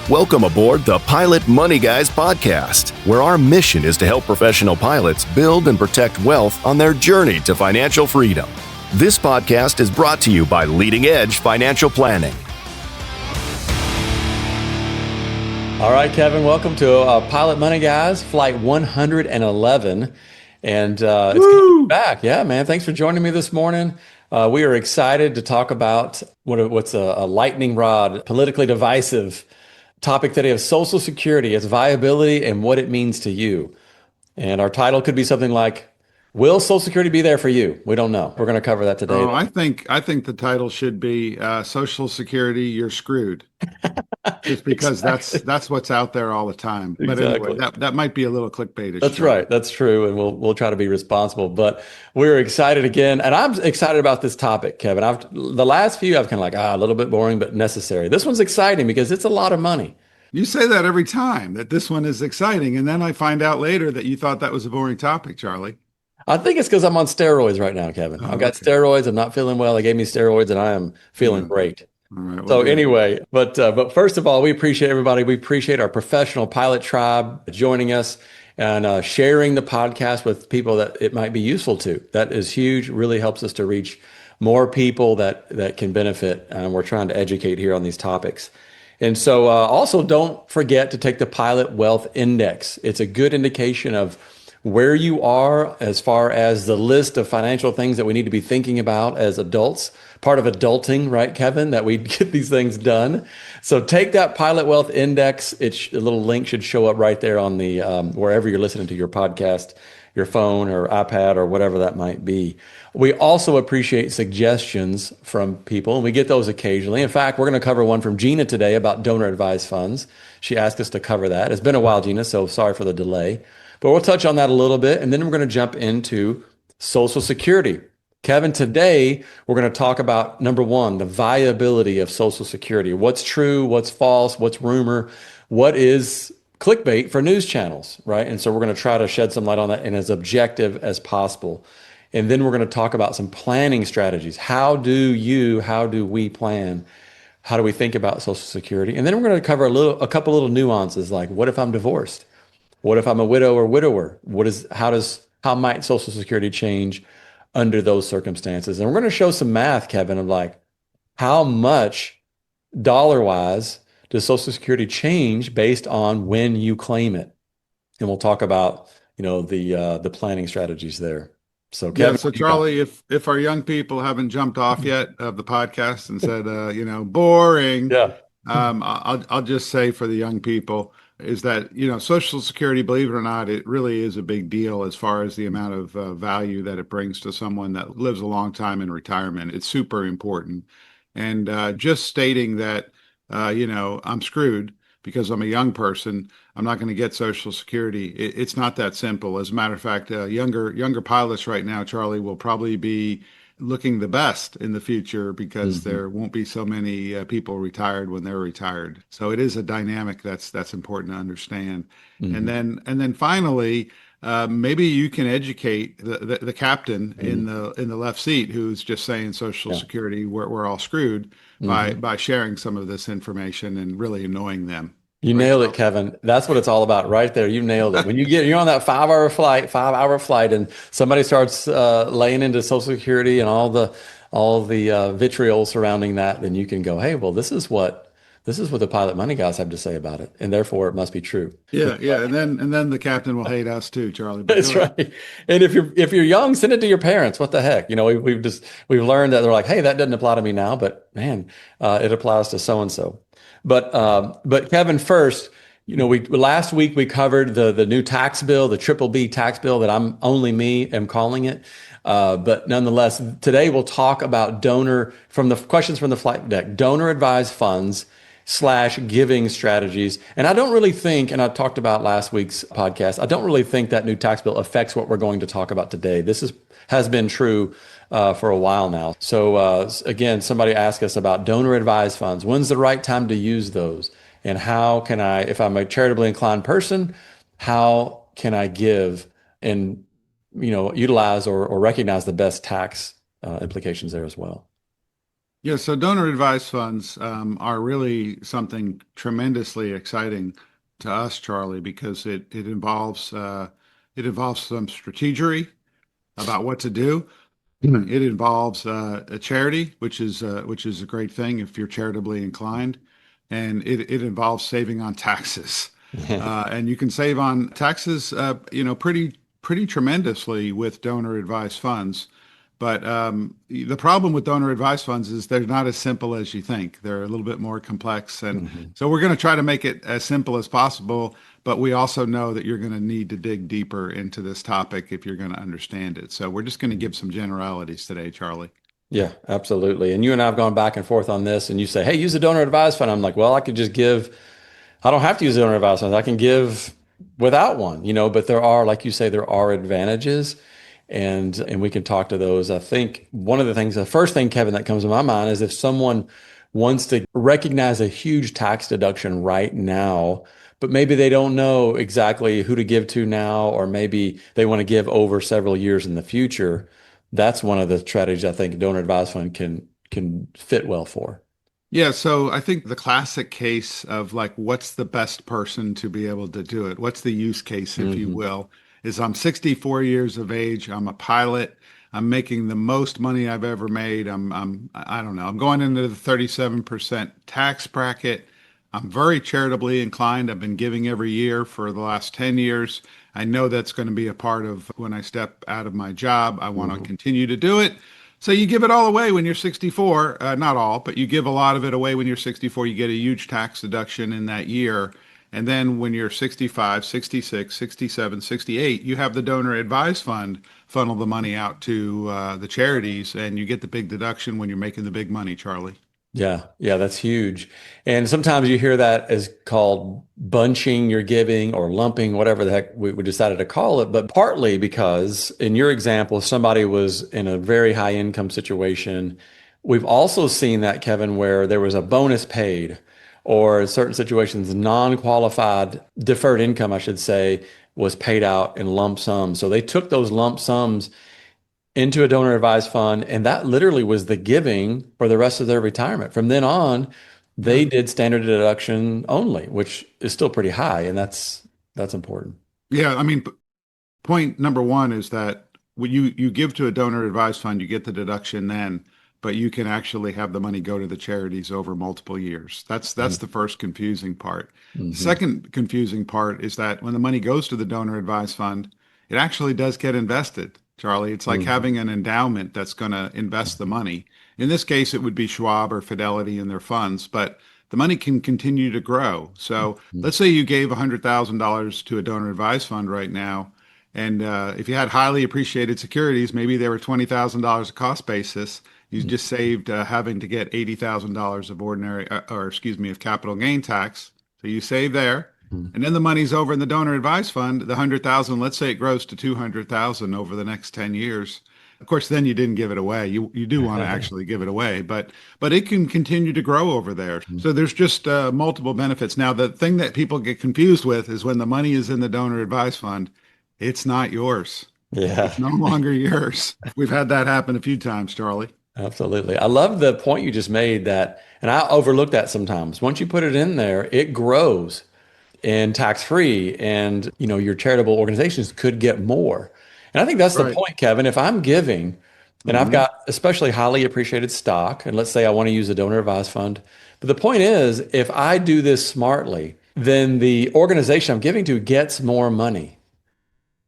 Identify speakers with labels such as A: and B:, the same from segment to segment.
A: Welcome aboard the Pilot Money Guys podcast, where our mission is to help professional pilots build and protect wealth on their journey to financial freedom. This podcast is brought to you by Leading Edge Financial Planning.
B: All right, Kevin, welcome to Pilot Money Guys, flight 111. And it's good to be back. Yeah, man. Thanks for joining me this morning. We are excited to talk about what's a lightning rod, politically divisive topic today of Social Security, its viability, and what it means to you. And our title could be something like, will Social Security be there for you? We don't know. We're going to cover that today.
C: Oh, I think the title should be Social Security, You're Screwed. Just because that's what's out there all the time. But
B: Exactly.
C: anyway, that might be a little clickbaitish.
B: That's right. That's true. And we'll try to be responsible. But we're excited again. And I'm excited about this topic, Kevin. The last few, I've kind of like, a little bit boring, but necessary. This one's exciting because it's a lot of money.
C: You say that every time, that this one is exciting. And then I find out later that you thought that was a boring topic, Charlie.
B: I think it's because I'm on steroids right now, Kevin. I've got steroids. I'm not feeling well. They gave me steroids and I am feeling great.
C: All right, well,
B: So
C: good.
B: anyway, but first of all, we appreciate everybody. We appreciate our professional pilot tribe joining us and sharing the podcast with people that it might be useful to. That is huge. Really helps us to reach more people that can benefit. And we're trying to educate here on these topics. And so also don't forget to take the Pilot Wealth Index. It's a good indication of where you are as far as the list of financial things that we need to be thinking about as adults. Part of adulting, right, Kevin, that we get these things done. So take that Pilot Wealth Index. A little link should show up right there on the wherever you're listening to your podcast, your phone or iPad or whatever that might be. We also appreciate suggestions from people, and we get those occasionally. In fact, we're going to cover one from Gina today about donor advised funds. She asked us to cover that. It's been a while, Gina, so sorry for the delay. But we'll touch on that a little bit, and then we're going to jump into Social Security. Kevin, today we're going to talk about, number one, the viability of Social Security. What's true, what's false, what's rumor, what is clickbait for news channels, right? And so we're going to try to shed some light on that and as objective as possible. And then we're going to talk about some planning strategies. How do we plan? How do we think about Social Security? And then we're going to cover a couple little nuances, like what if I'm divorced? What if I'm a widow or widower? How might Social Security change under those circumstances? And we're going to show some math, Kevin, of like how much dollar-wise does Social Security change based on when you claim it? And we'll talk about, the planning strategies there. So Kevin,
C: Yeah, so Charlie, if our young people haven't jumped off yet of the podcast and said, boring,
B: yeah,
C: I'll just say for the young people is that, Social Security, believe it or not, it really is a big deal as far as the amount of value that it brings to someone that lives a long time in retirement. It's super important. And just stating that, I'm screwed because I'm a young person, I'm not going to get Social Security. It's not that simple. As a matter of fact, younger pilots right now, Charlie, will probably be looking the best in the future because there won't be so many people retired when they're retired. So it is a dynamic that's important to understand. And then finally, maybe you can educate the captain in the left seat who's just saying Social Security, we're all screwed by sharing some of this information and really annoying them.
B: You nailed it, Kevin. That's what it's all about right there. You nailed it. When you're on that 5-hour flight, and somebody starts laying into Social Security and all the vitriol surrounding that, then you can go, hey, well, this is what the Pilot Money Guys have to say about it, and therefore it must be true.
C: Yeah, and then the captain will hate us too, Charlie.
B: That's right. And if you're young, send it to your parents. What the heck? We've learned that they're like, hey, that doesn't apply to me now, but man, it applies to so and so. But Kevin, first, last week we covered the new tax bill, the triple B tax bill that I'm calling it. But nonetheless, today we'll talk about questions from the flight deck, donor advised funds / giving strategies. And I don't really think, and I talked about last week's podcast, I don't really think that new tax bill affects what we're going to talk about today. This has been true for a while now. So again, somebody asked us about donor advised funds. When's the right time to use those? And how can I, if I'm a charitably inclined person, how can I give and utilize or recognize the best tax implications there as well?
C: Yeah, so donor advised funds are really something tremendously exciting to us, Charlie, because it involves some strategery about what to do. It involves a charity, which is a great thing if you're charitably inclined, and it involves saving on taxes, and you can save on taxes, pretty tremendously with donor advised funds. But the problem with donor advised funds is they're not as simple as you think. They're a little bit more complex, and
B: Mhm.
C: so we're going to try to make it as simple as possible. But we also know that you're going to need to dig deeper into this topic if you're going to understand it. So we're just going to give some generalities today, Charlie.
B: Yeah, absolutely. And you and I have gone back and forth on this, and you say, hey, use a donor advised fund. I'm like, well, I could just give, I don't have to use a donor advised fund. I can give without one, but there are, like you say, there are advantages and we can talk to those. I think one of the things, the first thing, Kevin, that comes to my mind is if someone wants to recognize a huge tax deduction right now, but maybe they don't know exactly who to give to now, or maybe they want to give over several years in the future. That's one of the strategies I think donor advised fund can fit well for.
C: Yeah, so I think the classic case of like what's the best person to be able to do it, what's the use case, if you
B: Hmm.
C: will, is I'm 64 years of age, I'm a pilot, I'm making the most money I've ever made. I don't know, I'm going into the 37% tax bracket. I'm very charitably inclined. I've been giving every year for the last 10 years. I know that's going to be a part of when I step out of my job. I want to
B: Hmm.
C: continue to do it. So you give it all away when you're 64, not all, but you give a lot of it away when you're 64. You get a huge tax deduction in that year. And then when you're 65, 66, 67, 68, you have the donor advised fund funnel the money out to the charities, and you get the big deduction when you're making the big money, Charlie.
B: Yeah, yeah, that's huge. And sometimes you hear that as called bunching your giving or lumping, whatever the heck we decided to call it. But partly because in your example, somebody was in a very high income situation. We've also seen that, Kevin, where there was a bonus paid or in certain situations, non-qualified deferred income, I should say, was paid out in lump sums. So they took those lump sums into a donor advised fund. And that literally was the giving for the rest of their retirement. From then on,
C: Yeah.
B: they did standard deduction only, which is still pretty high. And that's important.
C: Yeah. I mean, point number one is that when you give to a donor advised fund, you get the deduction then, but you can actually have the money go to the charities over multiple years. That's the first confusing part. The
B: Mm-hmm.
C: second confusing part is that when the money goes to the donor advised fund, it actually does get invested, Charlie. It's like
B: Hmm.
C: having an endowment that's going to invest the money. In this case, it would be Schwab or Fidelity in their funds, but the money can continue to grow. So let's say you gave $100,000 to a donor advised fund right now. And if you had highly appreciated securities, maybe they were $20,000 a cost basis. You just saved having to get $80,000 of ordinary, or excuse me, of capital gain tax. So you save there, and then the money's over in the donor advised fund. The 100,000, let's say it grows to 200,000 over the next 10 years. Of course, then you didn't give it away. You do want to actually give it away, but it can continue to grow over there. So there's just multiple benefits. Now, the thing that people get confused with is when the money is in the donor advised fund, it's not yours.
B: Yeah,
C: It's no longer yours. We've had that happen a few times, Charlie.
B: absolutely. I love the point you just made that, and I overlook that sometimes. Once you put it in there, it grows and tax free, and your charitable organizations could get more. And I think that's the
C: Right.
B: point, Kevin. If I'm giving and I've
C: Hmm.
B: got especially highly appreciated stock, and let's say I want to use a donor advised fund, but the point is, if I do this smartly, then the organization I'm giving to gets more money.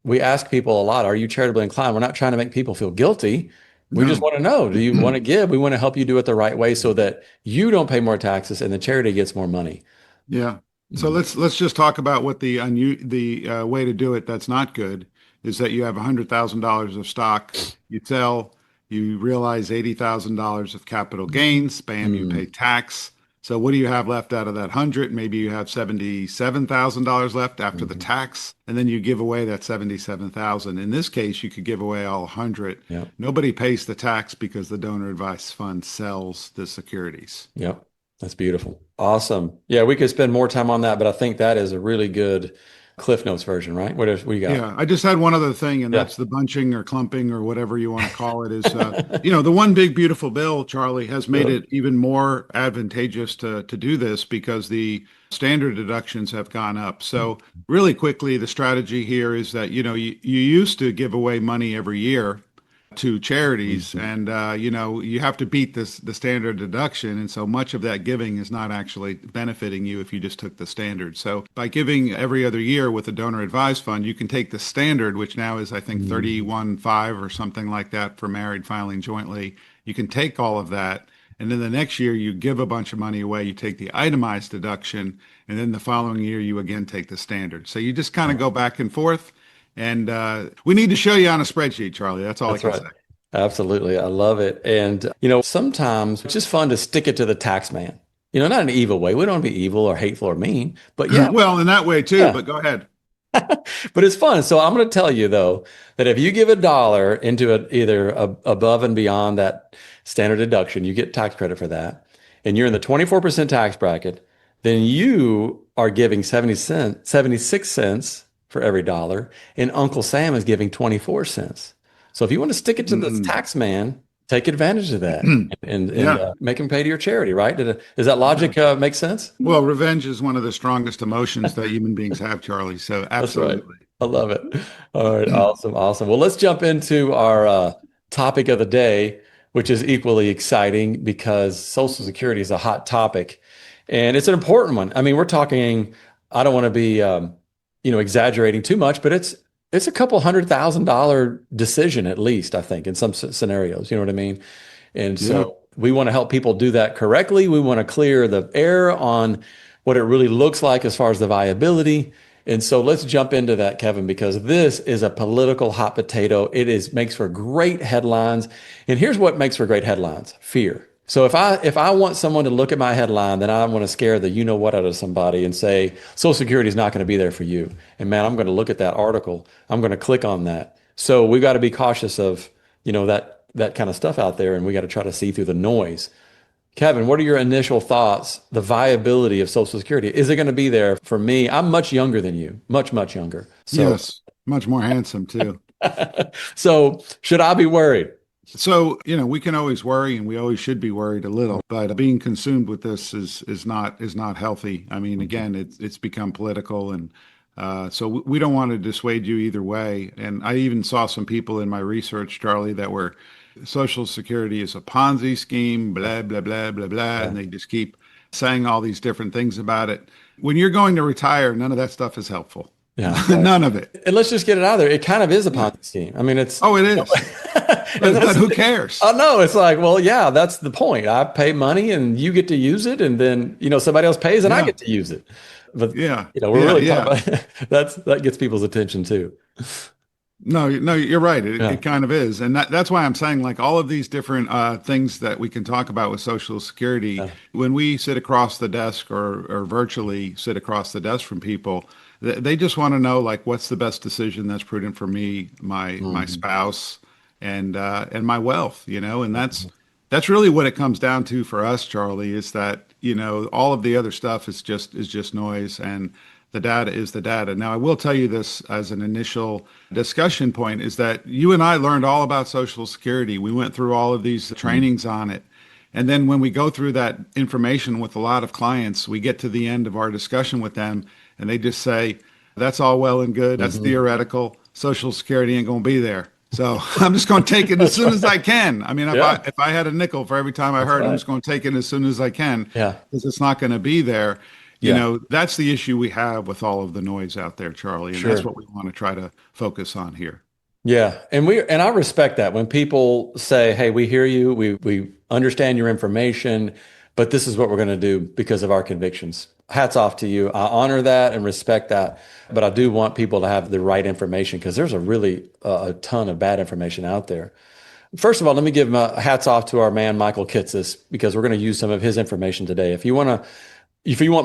B: We ask people a lot, are you charitably inclined? We're not trying to make people feel guilty. We just
C: No.
B: want to know, do you want to give? We want to help you do it the right way so that you don't pay more taxes and the charity gets more money.
C: Yeah. So
B: Mhm.
C: let's just talk about what the way to do it that's not good is that you have $100,000 of stock, you sell, you realize $80,000 of capital gains, bam, you pay
B: Mm.
C: tax. So what do you have left out of that 100? Maybe you have $77,000 left after the
B: Mhm.
C: tax, and then you give away that 77,000. In this case, you could give away all 100.
B: Yep.
C: Nobody pays the tax because the donor advice fund sells the securities.
B: Yep. That's beautiful. Awesome. Yeah, we could spend more time on that, but I think that is a really good Cliff Notes version, right? What you got?
C: Yeah, I just had one other thing, and
B: Yeah.
C: that's the bunching or clumping or whatever you want to call it. Is the one big beautiful bill, Charlie, has made
B: Yeah.
C: it even more advantageous to do this because the standard deductions have gone up. So really quickly, the strategy here is that you used to give away money every year to charities,
B: Mhm.
C: and you have to beat the standard deduction, and so much of that giving is not actually benefiting you if you just took the standard. So by giving every other year with a donor advised fund, you can take the standard, which now is I think
B: Mhm.
C: 31.5 or something like that for married filing jointly. You can take all of that, and then the next year you give a bunch of money away, you take the itemized deduction, and then the following year you again take the standard. So you just kind of go back and forth. And we need to show you on a spreadsheet, Charlie. That's all I
B: That's
C: can
B: right.
C: say.
B: Absolutely. I love it. And, sometimes it's just fun to stick it to the tax man. Not in an evil way. We don't want to be evil or hateful or mean, but yeah,
C: Well, in that way too,
B: yeah.
C: but go ahead.
B: But it's fun. So I'm going to tell you though that if you give $1 into either above and beyond that standard deduction, you get tax credit for that, and you're in the 24% tax bracket, then you are giving 76 cents for every dollar, and Uncle Sam is giving 24 cents. So if you want to stick it to the
C: Mm.
B: tax man, take advantage of that and
C: Yeah.
B: make him pay to your charity, right? Does that
C: Yeah.
B: logic make sense?
C: Well, revenge is one of the strongest emotions that human beings have, Charlie. So
B: That's right.
C: absolutely.
B: I love it. All right. Awesome. Awesome. Well, let's jump into our topic of the day, which is equally exciting because Social Security is a hot topic and it's an important one. I mean, we're talking, I don't want to be, exaggerating too much, but it's a couple $100,000 decision at least, I think, in some scenarios. You know what I mean? And
C: Yeah.
B: so we want to help people do that correctly. We want to clear the air on what it really looks like as far as the viability. And so let's jump into that, Kevin, because this is a political hot potato. Makes for great headlines. And here's what makes for great headlines: fear. So if I want someone to look at my headline, then I want to scare the you know what out of somebody and say Social Security is not going to be there for you. And man, I'm going to look at that article. I'm going to click on that. So we got to be cautious of that kind of stuff out there, and we got to try to see through the noise. Kevin, what are your initial thoughts? The viability of Social Security, is it going to be there for me? I'm much younger than you, much, much younger. So,
C: Yes. Much more handsome too.
B: so should I be worried?
C: So, we can always worry and we always should be worried a little, but being consumed with this is not healthy. I mean, again, it's become political, and so we don't want to dissuade you either way. And I even saw some people in my research, Charlie, that were Social Security is a Ponzi scheme, blah, blah, blah, blah, blah.
B: Yeah,
C: And they just keep saying all these different things about it. When you're going to retire, none of that stuff is helpful.
B: yeah, right.
C: None of it.
B: And let's just get it out of there. It kind of is a
C: Yeah.
B: Ponzi scheme. I mean,
C: Oh, it is.
B: and
C: But
B: that's the
C: who
B: thing.
C: cares?
B: I know it's like, well, yeah, that's the point. I pay money and you get to use it, and then somebody else pays and I
C: Yeah.
B: get to use it. But
C: Yeah.
B: we're
C: Yeah.
B: really
C: Yeah.
B: talking about that gets people's attention too.
C: No, no, you're right. It,
B: Yeah.
C: it kind of is. And that's why I'm saying like all of these different things that we can talk about with Social Security,
B: Yeah.
C: when we sit across the desk or virtually sit across the desk from people, they just want to know like what's the best decision that's prudent for me, my
B: Mhm.
C: spouse, and my wealth, and that's really what it comes down to for us, Charlie, is that, all of the other stuff is just noise, and the data is the data. Now, I will tell you this as an initial discussion point is that you and I learned all about Social Security. We went through all of these trainings on it. And then when we go through that information with a lot of clients, we get to the end of our discussion with them and they just say, that's all well and good. That's
B: Mhm.
C: theoretical. Social Security ain't going to be there. So I'm just going to take it as soon as I can. I mean, if I
B: Yeah,
C: if I had a nickel for every time I
B: that's
C: heard, I'm
B: right.
C: just going to take it as soon as I can
B: Yeah,
C: because it's not going to be there.
B: yeah,
C: That's the issue we have with all of the noise out there, Charlie, and that's
B: sure.
C: what we want to try to focus on here.
B: Yeah, and I respect that when people say, "Hey, we hear you. We understand your information, but this is what we're going to do because of our convictions." Hats off to you. I honor that and respect that, but I do want people to have the right information because there's a really a ton of bad information out there. First of all, let me give hats off to our man Michael Kitsis because we're going to use some of his information today. If you want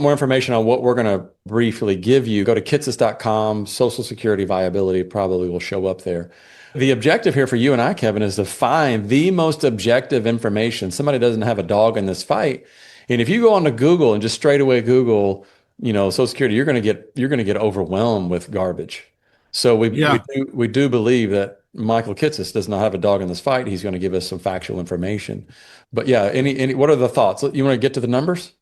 B: more information on what we're going to briefly give you, go to kitsis.com. Social Security viability probably will show up there. The objective here for you and I, Kevin, is to find the most objective information. Somebody doesn't have a dog in this fight. And if you go onto Google and just straight away Google Social Security, you're going to get overwhelmed with garbage. So
C: Yeah.
B: we do believe that Michael Kitces does not have a dog in this fight. He's going to give us some factual information. But yeah, what are the thoughts? You want to get to the numbers?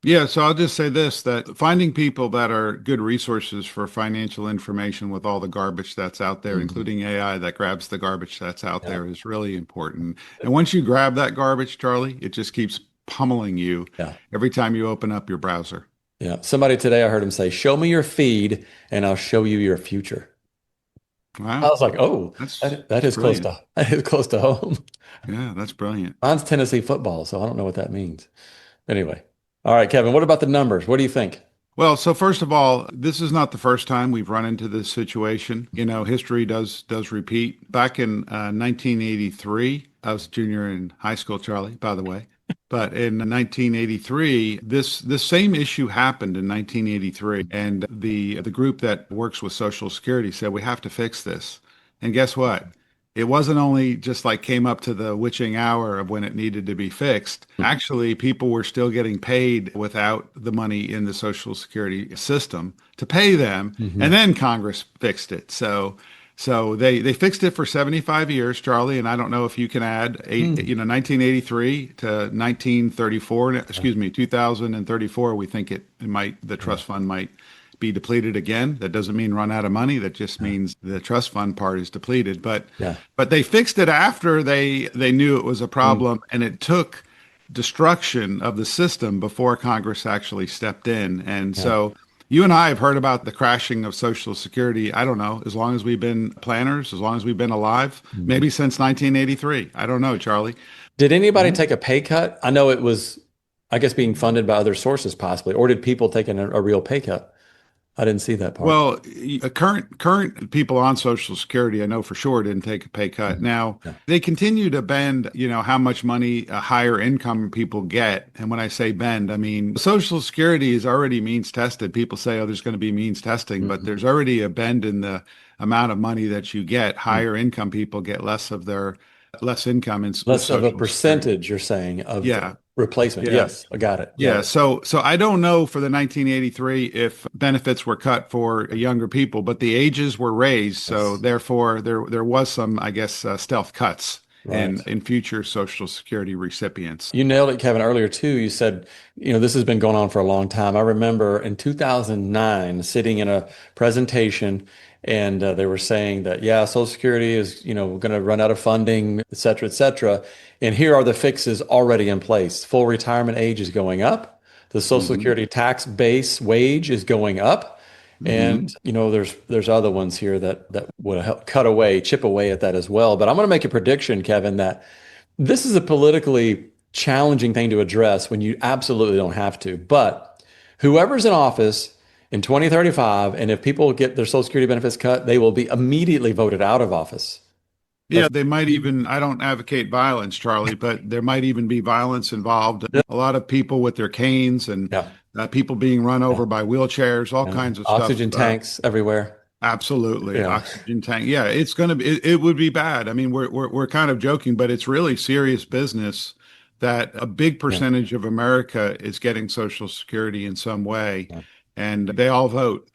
C: Yeah, so I'll just say this, that finding people that are good resources for financial information with all the garbage that's out there,
B: Mhm.
C: including AI that grabs the garbage that's out
B: Yeah.
C: there, is really important. And once you grab that garbage, Charlie, it just keeps pummeling you
B: Yeah.
C: every time you open up your browser.
B: Yeah. Somebody today, I heard him say, "Show me your feed and I'll show you your future." I
C: Wow,
B: was like, "Oh, that
C: that's
B: is close
C: brilliant.
B: to that is close to home."
C: Yeah, that's brilliant.
B: Mine's Tennessee football, so I don't know what that means. Anyway. All right, Kevin, what about the numbers? What do you think?
C: Well, so first of all, this is not the first time we've run into this situation. History does repeat. Back in 1983, I was a junior in high school, Charlie, by the way. But in 1983, this same issue happened in 1983, and the group that works with Social Security said we have to fix this. And guess what? It wasn't only just like came up to the witching hour of when it needed to be fixed. Actually, people were still getting paid without the money in the Social Security system to pay them,
B: Mhm.
C: and then Congress fixed it. So they fixed it for 75 years, Charlie, and I don't know if you can add 1983 to 1934, excuse me, 2034. We think it might, the trust fund might be depleted again. That doesn't mean run out of money. That just means the trust fund part is depleted.
B: Yeah.
C: But they fixed it after they knew it was a
B: Mm.
C: problem, and it took destruction of the system before Congress actually stepped in. And
B: Yeah.
C: so you and I have heard about the crashing of Social Security, I don't know, as long as we've been planners, as long as we've been alive,
B: Mhm.
C: maybe since 1983. I don't know, Charlie.
B: Did anybody
C: Mhm.
B: take a pay cut? I know it was, I guess, being funded by other sources possibly, or did people take a real pay cut? I didn't see that part.
C: Well, current people on Social Security, I know for sure didn't take a pay cut.
B: Mhm.
C: Now
B: Yeah.
C: they continue to bend, how much money higher income people get. And when I say bend, I mean Social Security is already means tested. People say, oh, there's going to be means testing, but
B: Mhm.
C: there's already a bend in the amount of money that you get.
B: Mhm.
C: Higher income people get less of their less income with
B: Less of a
C: Social Security.
B: percentage, you're saying, of the
C: Yeah,
B: replacement.
C: yeah.
B: Yes, I got it. Got
C: Yeah,
B: it.
C: so I don't know for the 1983 if benefits were cut for younger people, but the ages were raised, so
B: Yes.
C: therefore there was some, I guess, stealth cuts
B: Right.
C: in future Social Security recipients.
B: You nailed it, Kevin, earlier too. You said, this has been going on for a long time. I remember in 2009 sitting in a presentation and they were saying that, yeah, Social Security is, going to run out of funding, et cetera, et cetera. And here are the fixes already in place. Full retirement age is going up. The Social
C: Hmm.
B: Security tax base wage is going up.
C: Hmm.
B: And there's other ones here that would help chip away at that as well. But I'm going to make a prediction, Kevin, that this is a politically challenging thing to address when you absolutely don't have to. But whoever's in office in 2035, and if people get their Social Security benefits cut, they will be immediately voted out of office.
C: Yeah, they might even, I don't advocate violence, Charlie, but there might even be violence involved.
B: Yeah.
C: A lot of people with their canes and
B: Yeah.
C: people being run
B: Yeah.
C: over by wheelchairs, all
B: Yeah.
C: kinds of stuff.
B: Oxygen tanks everywhere.
C: Absolutely.
B: Yeah.
C: Oxygen tank. Yeah, it's going to be, it would be bad. I mean, we're kind of joking, but it's really serious business that a big
B: Yeah.
C: percentage of America is getting Social Security in some way,
B: Yeah.
C: and they all vote.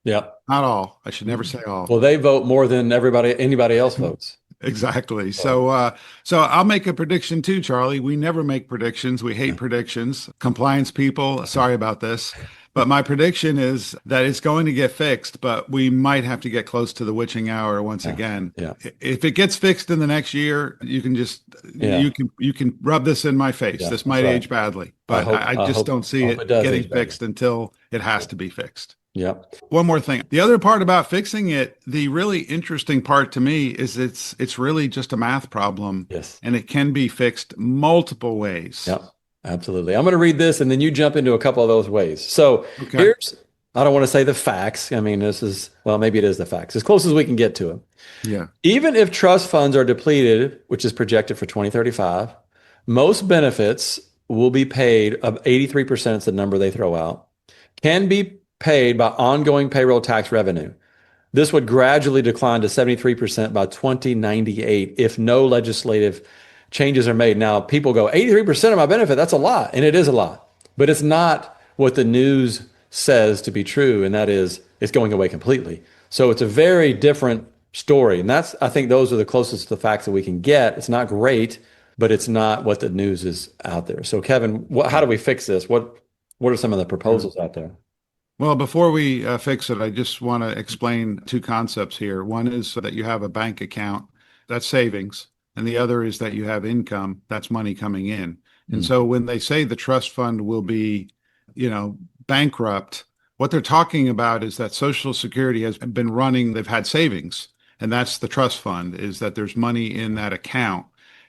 B: Yeah.
C: Not all. I should never say all.
B: Well, they vote more than anybody else votes.
C: Exactly.
B: So,
C: So I'll make a prediction too, Charlie. We never make predictions. We hate
B: yeah.
C: predictions. Compliance people, sorry about this. But my prediction is that it's going to get fixed, but we might have to get close to the witching hour once
B: Yeah.
C: again.
B: Yeah.
C: If it gets fixed in the next year, you can just
B: Yeah.
C: you can rub this in my face.
B: Yeah.
C: This
B: That's
C: might
B: right.
C: age badly,
B: I
C: but
B: hope,
C: I
B: I
C: just
B: hope,
C: don't see
B: I hope it
C: it
B: does
C: getting
B: age badly.
C: fixed until it has to be fixed.
B: Yep.
C: One more thing. The other part about fixing it, the really interesting part to me is it's really just a math problem
B: Yes.
C: and it can be fixed multiple ways.
B: Yep. Absolutely. I'm going to read this and then you jump into a couple of those ways. So
C: Okay.
B: I don't want to say the facts. I mean, maybe it is the facts, as close as we can get to them.
C: Yeah.
B: Even if trust funds are depleted, which is projected for 2035, most benefits will be paid of 83%, it's the number they throw out, can be paid by ongoing payroll tax revenue. This would gradually decline to 73% by 2098 if no legislative changes are made. Now, people go, 83% of my benefit, that's a lot. And it is a lot. But it's not what the news says to be true, and that is it's going away completely. So it's a very different story. And that's, I think those are the closest to the facts that we can get. It's not great, but it's not what the news is out there. So Kevin, how do we fix this? What are some of the proposals out there?
C: Well, before we fix it, I just want to explain two concepts here. One is that you have a bank account, that's savings, and the other is that you have income, that's money coming in. And so when they say the trust fund will be, bankrupt, what they're talking about is that Social Security has been running, they've had savings, and that's the trust fund, is that there's money in that account.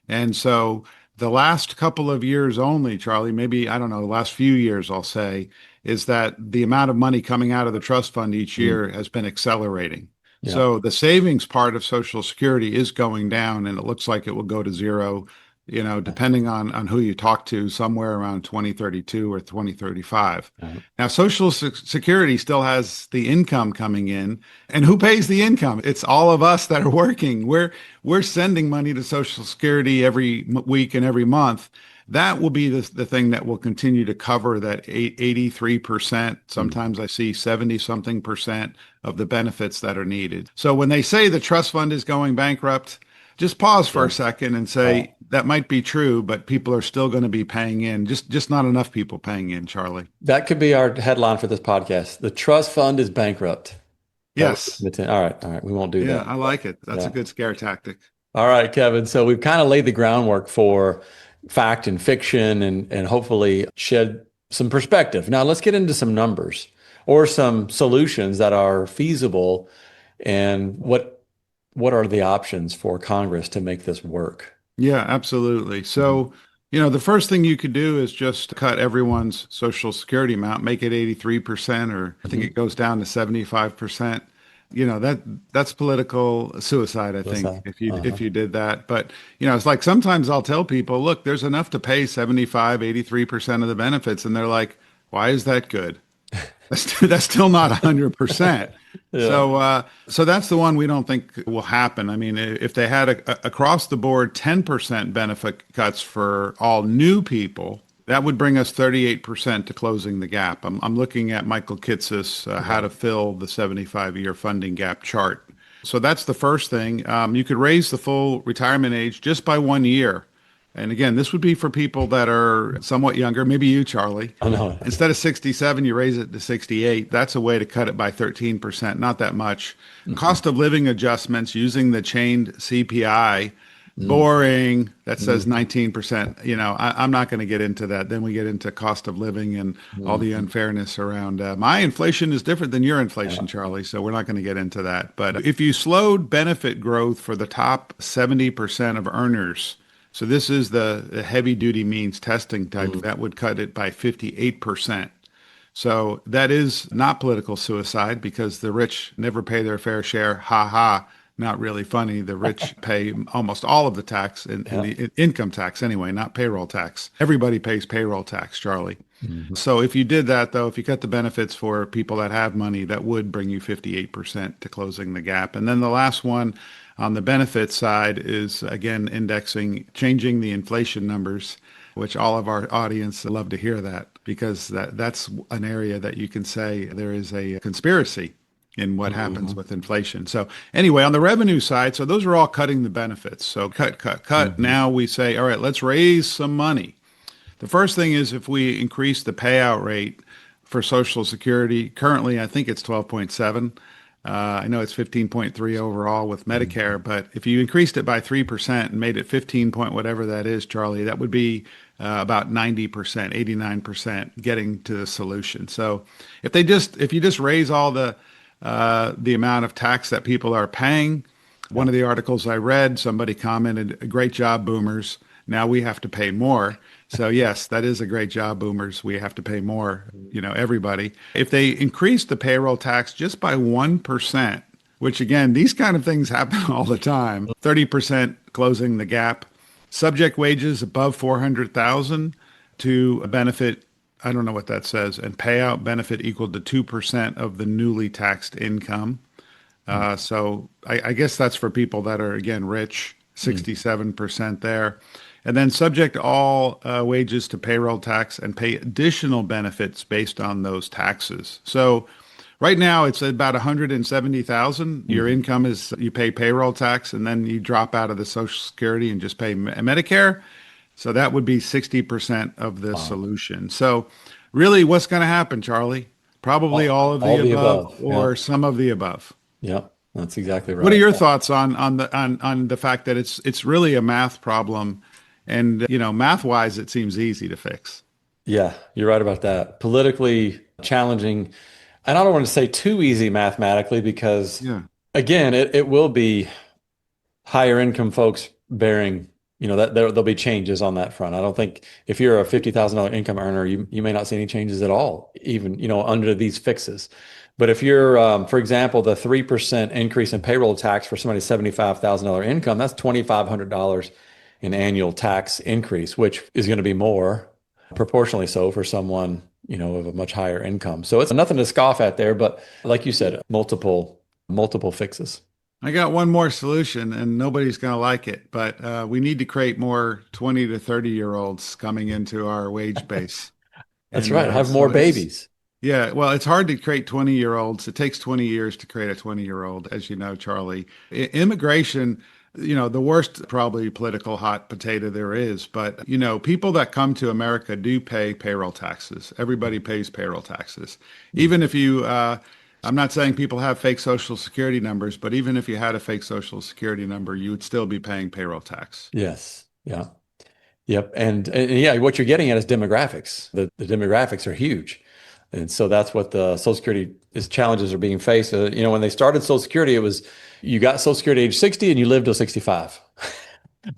C: And so the last couple of years only, Charlie, maybe, I don't know, the last few years, I'll say, is that the amount of money coming out of the trust fund each year has been accelerating.
B: Yeah.
C: So the savings part of Social Security is going down, and it looks like it will go to zero, depending on who you talk to, somewhere around 2032 or 2035. Now, Social Security still has the income coming in, and who pays the income? It's all of us that are working. We're sending money to Social Security every week and every month. That will be the thing that will continue to cover that 83%. Sometimes I see 70 something percent of the benefits that are needed. So when they say the trust fund is going bankrupt, just pause for a second and say that might be true, but people are still going to be paying in. Just not enough people paying in, Charlie.
B: That could be our headline for this podcast. The trust fund is bankrupt.
C: Yes.
B: All right. We won't do that.
C: Yeah, I like it. That's a good scare tactic.
B: All right, Kevin. So we've kind of laid the groundwork for fact and fiction and hopefully shed some perspective. Now let's get into some numbers or some solutions that are feasible, and what are the options for Congress to make this work?
C: Yeah, absolutely. So, the first thing you could do is just cut everyone's Social Security amount, make it 83%, or I think it goes down to 75%. That's political suicide, I think, if you did that. But, it's like sometimes I'll tell people, look, there's enough to pay 75, 83% of the benefits. And they're like, why is that good? That's still not 100%. So that's the one we don't think will happen. I mean, if they had across the board 10% benefit cuts for all new people, that would bring us 38% to closing the gap. I'm looking at Michael Kitces' How to Fill the 75-Year Funding Gap chart. So that's the first thing. You could raise the full retirement age just by 1 year. And again, this would be for people that are somewhat younger, maybe you, Charlie.
B: I know.
C: Instead of 67, you raise it to 68. That's a way to cut it by 13%, not that much. Cost of living adjustments using the chained CPI, boring, that says 19%. I'm not going to get into that. Then we get into cost of living and all the unfairness around my inflation is different than your inflation, Charlie. So we're not going to get into that. But if you slowed benefit growth for the top 70% of earners, so this is the heavy duty means testing type, that would cut it by 58%. So that is not political suicide because the rich never pay their fair share. Ha ha. Not really funny. The rich pay almost all of the tax and the income tax anyway, not payroll tax. Everybody pays payroll tax, Charlie. So if you did that, though, if you cut the benefits for people that have money, that would bring you 58% to closing the gap. And then the last one on the benefit side is, again, indexing, changing the inflation numbers, which all of our audience love to hear that because that's an area that you can say there is a conspiracy in what happens with inflation. So anyway, on the revenue side, so those are all cutting the benefits. So cut. Now we say, all right, let's raise some money. The first thing is if we increase the payout rate for Social Security, currently I think it's 12.7. I know it's 15.3 overall with Medicare, but if you increased it by 3% and made it 15 point whatever that is, Charlie, that would be about 90%, 89% getting to the solution. So if you just raise all the amount of tax that people are paying, one of the articles I read, somebody commented, "Great job, boomers. Now we have to pay more." So yes, that is a great job, boomers. We have to pay more, everybody. If they increase the payroll tax just by 1%, which again, these kind of things happen all the time, 30% closing the gap, subject wages above 400,000 to benefit, I don't know what that says, and payout benefit equal to 2% of the newly taxed income. So I guess that's for people that are, again, rich, 67% there. and then subject all wages to payroll tax and pay additional benefits based on those taxes. So right now it's about 170,000. Your
B: Mhm.
C: income is you pay payroll tax and then you drop out of the Social Security and just pay Medicare. So that would be 60% of the
B: Wow.
C: solution. So really what's going to happen, Charlie? Probably all of the
B: All the
C: above
B: above. Yeah.
C: or some of the above.
B: Yeah. That's exactly
C: What are
B: right.
C: your thoughts on the fact that it's really a math problem, and math wise it seems easy to fix.
B: Yeah, you're right about that. Politically challenging. And I don't want to say too easy mathematically because,
C: Yeah.
B: again, it will be higher income folks bearing, that there'll be changes on that front. I don't think if you're a $50,000 income earner, you may not see any changes at all, even, under these fixes. But if you're, for example, the 3% increase in payroll tax for somebody's $75,000 income, that's $2,500 in annual tax increase, which is going to be more proportionally so for someone, of a much higher income. So it's nothing to scoff at there, but like you said, multiple fixes.
C: I got one more solution, and nobody's going to like it, but we need to create more 20 to 30-year-olds coming into our wage base.
B: That's
C: And
B: right. Have more
C: so it's,
B: babies.
C: yeah, well, it's hard to create 20-year-olds. It takes 20 years to create a 20-year-old, as you know, Charlie. Immigration, the worst probably political hot potato there is, but, people that come to America do pay payroll taxes. Everybody pays payroll taxes.
B: Mm.
C: Even if you, I'm not saying people have fake social security numbers, but even if you had a fake social security number, you would still be paying payroll tax.
B: Yes. Yeah. Yep. And yeah, what you're getting at is demographics. The demographics are huge. And so that's what the Social Security is challenges are being faced. When they started Social Security, it was you got Social Security age 60 and you lived till 65.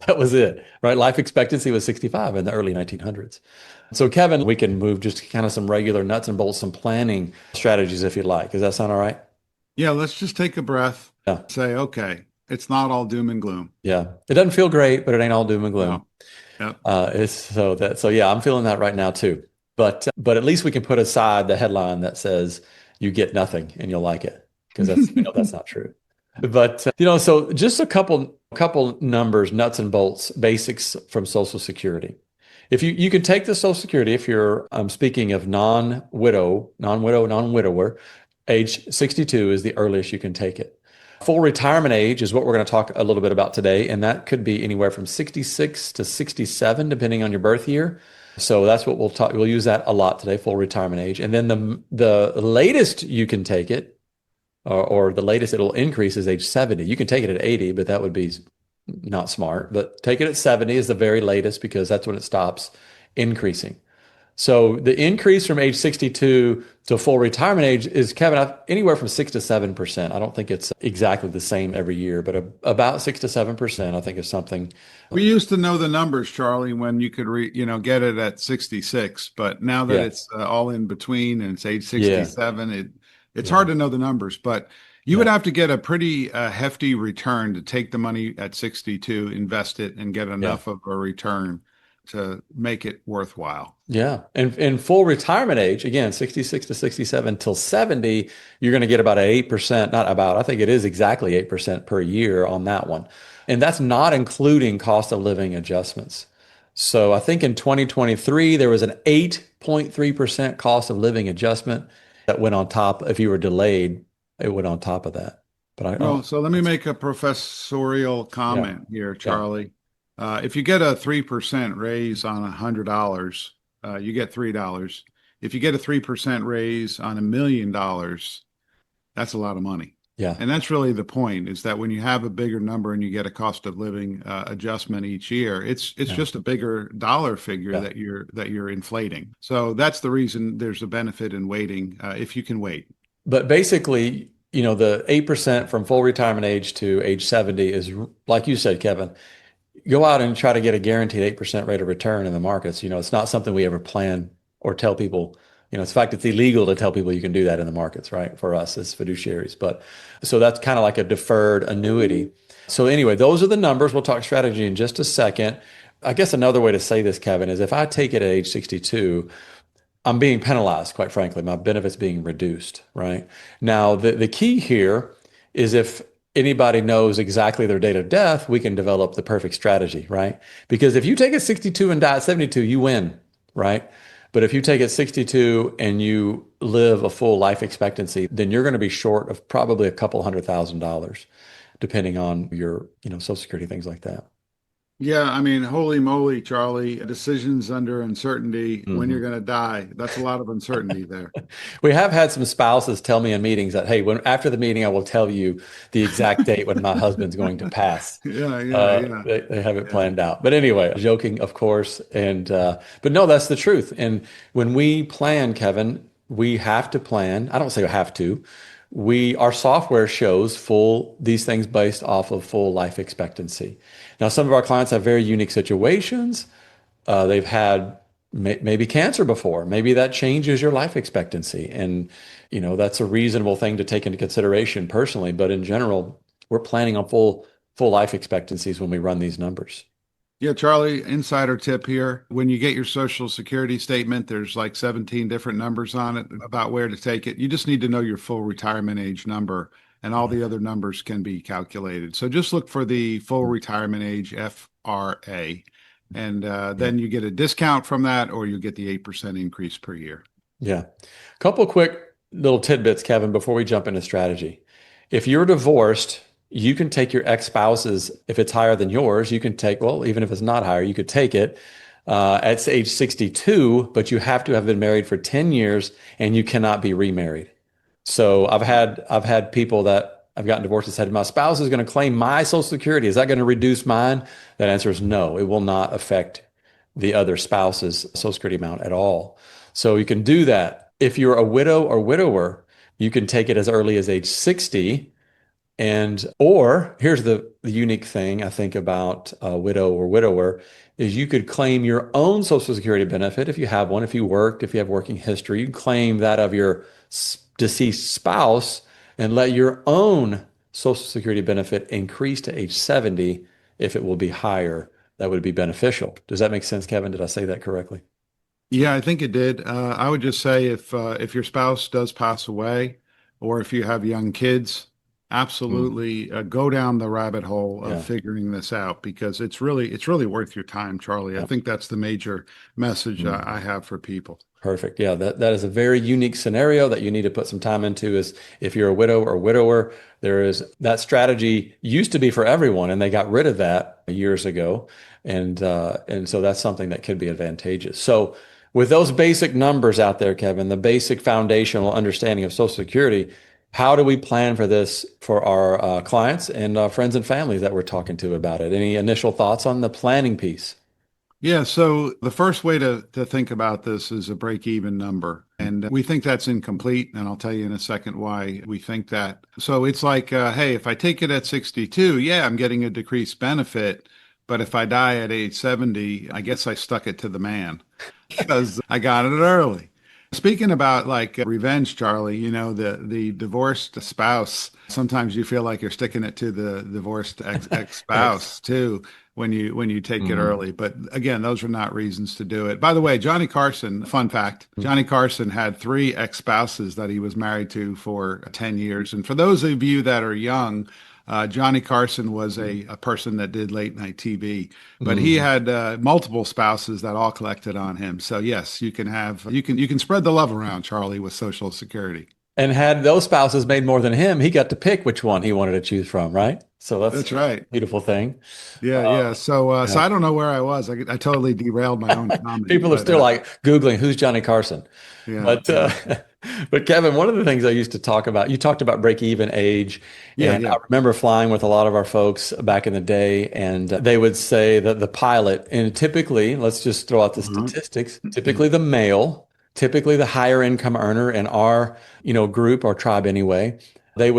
B: That was it, right? Life expectancy was 65 in the early 1900s. So, Kevin, we can move just to kind of some regular nuts and bolts, some planning strategies if you'd like. Does that sound all right?
C: Yeah, let's just take a breath,
B: Yeah.
C: say, okay, it's not all doom and gloom.
B: Yeah. It doesn't feel great, but it ain't all doom and gloom.
C: No. Yep.
B: So yeah, I'm feeling that right now too. But at least we can put aside the headline that says you get nothing and you'll like it because we know that's not true. But so just a couple numbers, nuts and bolts, basics from Social Security. If you can take the Social Security if you're speaking of non-widower, age 62 is the earliest you can take it. Full retirement age is what we're going to talk a little bit about today, and that could be anywhere from 66 to 67, depending on your birth year. So that's what we'll talk. We'll use that a lot today, full retirement age. And then the latest you can take it, or the latest it'll increase is age 70. You can take it at 80, but that would be not smart. But take it at 70 is the very latest because that's when it stops increasing. So the increase from age 62 to full retirement age is, Kevin, anywhere from 6 to 7%. I don't think it's exactly the same every year, but about 6 to 7%, I think is something.
C: We used to know the numbers, Charlie, when you could get it at 66, but now that
B: Yeah.
C: it's all in between and it's age
B: Yeah.
C: 67, it's
B: Yeah.
C: hard to know the numbers, but you would
B: Yeah.
C: have to get a pretty hefty return to take the money at 62, invest it, and get
B: Yeah.
C: enough of a return to make it worthwhile.
B: Yeah. And in full retirement age, again, 66 to 67 till 70, you're going to get about 8%, not about, I think it is exactly 8% per year on that one. And that's not including cost of living adjustments. So I think in 2023, there was an 8.3% cost of living adjustment that went on top. If you were delayed, it went on top of that. But
C: Well, so let me make a professorial
B: yeah,
C: comment here,
B: yeah,
C: Charlie. If you get a 3% raise on $100, you get $3. If you get a 3% raise on $1 million, that's a lot of money.
B: yeah,
C: And that's really the point is that when you have a bigger number and you get a cost of living adjustment each year, it's
B: yeah,
C: just a bigger dollar figure
B: yeah.
C: that you're inflating. So that's the reason there's a benefit in waiting if you can wait.
B: But basically, the 8% from full retirement age to age 70 is, like you said, Kevin, go out and try to get a guaranteed 8% rate of return in the markets. It's not something we ever plan or tell people. In fact, it's illegal to tell people you can do that in the markets, right? For us as fiduciaries. But so that's kind of like a deferred annuity. So anyway, those are the numbers. We'll talk strategy in just a second. I guess another way to say this, Kevin, is if I take it at age 62, I'm being penalized, quite frankly. My benefits being reduced, right? Now, the key here is if anybody knows exactly their date of death, we can develop the perfect strategy, right? Because if you take it 62 and die at 72, you win, right? But if you take it 62 and you live a full life expectancy, then you're going to be short of probably a couple $100,000, depending on your, Social Security, things like that.
C: Yeah, I mean, holy moly, Charlie, decisions under uncertainty when you're
B: Mhm.
C: going to die. That's a lot of uncertainty there.
B: We have had some spouses tell me in meetings that, hey, when after the meeting, I will tell you the exact date when my husband's going to pass.
C: Yeah, yeah, yeah,
B: They have it
C: yeah.
B: planned out. But anyway, joking, of course. But no, that's the truth. And when we plan, Kevin, we have to plan. I don't say we have to. Our software shows these things based off of full life expectancy. Now, some of our clients have very unique situations. They've had maybe cancer before. Maybe that changes your life expectancy. And, that's a reasonable thing to take into consideration personally. But in general, we're planning on full life expectancies when we run these numbers.
C: Yeah, Charlie, insider tip here. When you get your Social Security statement, there's like 17 different numbers on it about where to take it. You just need to know your full retirement age number, and all the other numbers can be calculated. So just look for the full retirement age FRA, and
B: Yeah.
C: then you get a discount from that, or you get the 8% increase per year.
B: Yeah. Couple quick little tidbits, Kevin, before we jump into strategy. If you're divorced, you can take your ex-spouse's, if it's higher than yours, you can take, well, even if it's not higher, you could take it at age 62, but you have to have been married for 10 years and you cannot be remarried. So I've had people that I've gotten divorced and said, my spouse is going to claim my Social Security. Is that going to reduce mine? That answer is no. It will not affect the other spouse's Social Security amount at all. So you can do that. If you're a widow or widower, you can take it as early as age 60. Or here's the unique thing I think about a widow or widower is you could claim your own Social Security benefit if you have one, if you worked, if you have working history, you can claim that of your deceased spouse and let your own Social Security benefit increase to age 70 if it will be higher. That would be beneficial. Does that make sense, Kevin? Did I say that correctly?
C: Yeah, I think it did. I would just say if your spouse does pass away, or if you have young kids,
B: Mm,
C: absolutely go down the rabbit hole of
B: yeah.
C: figuring this out because it's really worth your time, Charlie. I
B: Yeah.
C: think that's the major message I
B: Mhm.
C: have for people.
B: Perfect. Yeah, that is a very unique scenario that you need to put some time into is if you're a widow or widower, there is that strategy used to be for everyone and they got rid of that years ago. And so that's something that could be advantageous. So with those basic numbers out there, Kevin, the basic foundational understanding of Social Security, how do we plan for this for our clients and friends and families that we're talking to about it? Any initial thoughts on the planning piece?
C: Yeah, so the first way to think about this is a break-even number. And we think that's incomplete. And I'll tell you in a second why we think that. So it's like, hey, if I take it at 62, yeah, I'm getting a decreased benefit. But if I die at age 70, I guess I stuck it to the man because I got it early. Speaking about like revenge, Charlie, the divorced spouse, sometimes you feel like you're sticking it to the divorced
B: Ex.
C: ex-spouse too when you take it
B: Mhm.
C: early. But again, those are not reasons to do it. By the way, Johnny Carson, fun fact, Johnny Carson had three ex-spouses that he was married to for 10 years. And for those of you that are young, Johnny Carson was a person that did late night TV, but he
B: Mhm.
C: had multiple spouses that all collected on him. So yes, you can spread the love around, Charlie, with Social Security.
B: And had those spouses made more than him, he got to pick which one he wanted to choose from, right? So that's
C: That's right.
B: a beautiful thing.
C: Yeah,
B: Uh,
C: yeah. So
B: yeah.
C: I don't know where I was. I totally derailed my own comment,
B: People are
C: but
B: still like Googling who's Johnny Carson.
C: yeah,
B: But
C: yeah,
B: but Kevin, one of the things I used to talk about, you talked about break even age,
C: yeah,
B: and
C: yeah.
B: I remember flying with a lot of our folks back in the day, and they would say that the pilot, and typically, let's just throw out the
C: Uh-huh.
B: statistics, typically the male, typically the higher income earner in our, group or tribe anyway, I